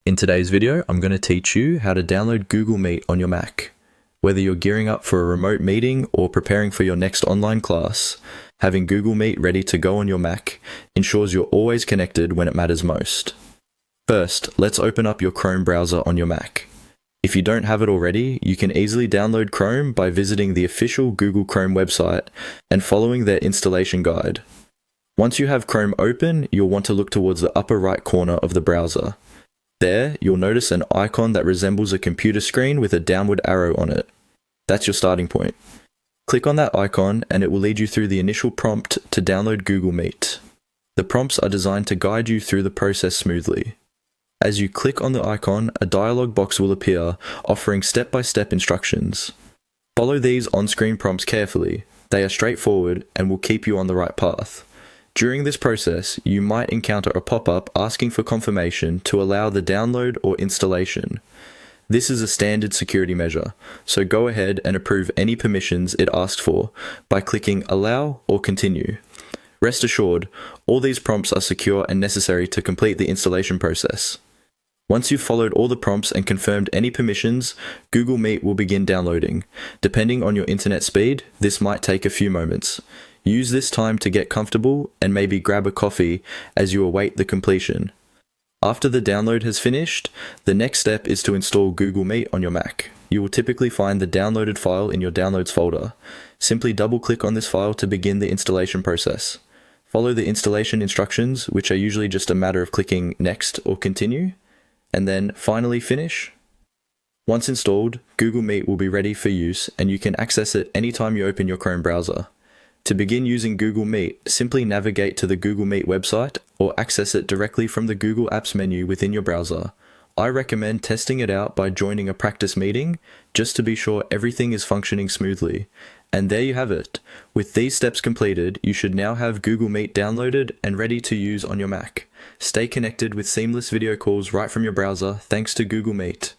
In today's video, I'm going to teach you how to download Google Meet on your Mac. Whether you're gearing up for a remote meeting or preparing for your next online class, having Google Meet ready to go on your Mac ensures you're always connected when it matters most. First, let's open up your Chrome browser on your Mac. If you don't have it already, you can easily download Chrome by visiting the official Google Chrome website and following their installation guide. Once you have Chrome open, you'll want to look towards the upper right corner of the browser. There, you'll notice an icon that resembles a computer screen with a downward arrow on it. That's your starting point. Click on that icon and it will lead you through the initial prompt to download Google Meet. The prompts are designed to guide you through the process smoothly. As you click on the icon, a dialog box will appear offering step-by-step instructions. Follow these on-screen prompts carefully. They are straightforward and will keep you on the right path. During this process, you might encounter a pop-up asking for confirmation to allow the download or installation. This is a standard security measure, so go ahead and approve any permissions it asks for by clicking Allow or Continue. Rest assured, all these prompts are secure and necessary to complete the installation process. Once you've followed all the prompts and confirmed any permissions, Google Meet will begin downloading. Depending on your internet speed, this might take a few moments. Use this time to get comfortable and maybe grab a coffee as you await the completion. After the download has finished, the next step is to install Google Meet on your Mac. You will typically find the downloaded file in your Downloads folder. Simply double-click on this file to begin the installation process. Follow the installation instructions, which are usually just a matter of clicking Next or Continue, and then finally Finish. Once installed, Google Meet will be ready for use and you can access it anytime you open your Chrome browser. To begin using Google Meet, simply navigate to the Google Meet website or access it directly from the Google Apps menu within your browser. I recommend testing it out by joining a practice meeting just to be sure everything is functioning smoothly. And there you have it. With these steps completed, you should now have Google Meet downloaded and ready to use on your Mac. Stay connected with seamless video calls right from your browser thanks to Google Meet.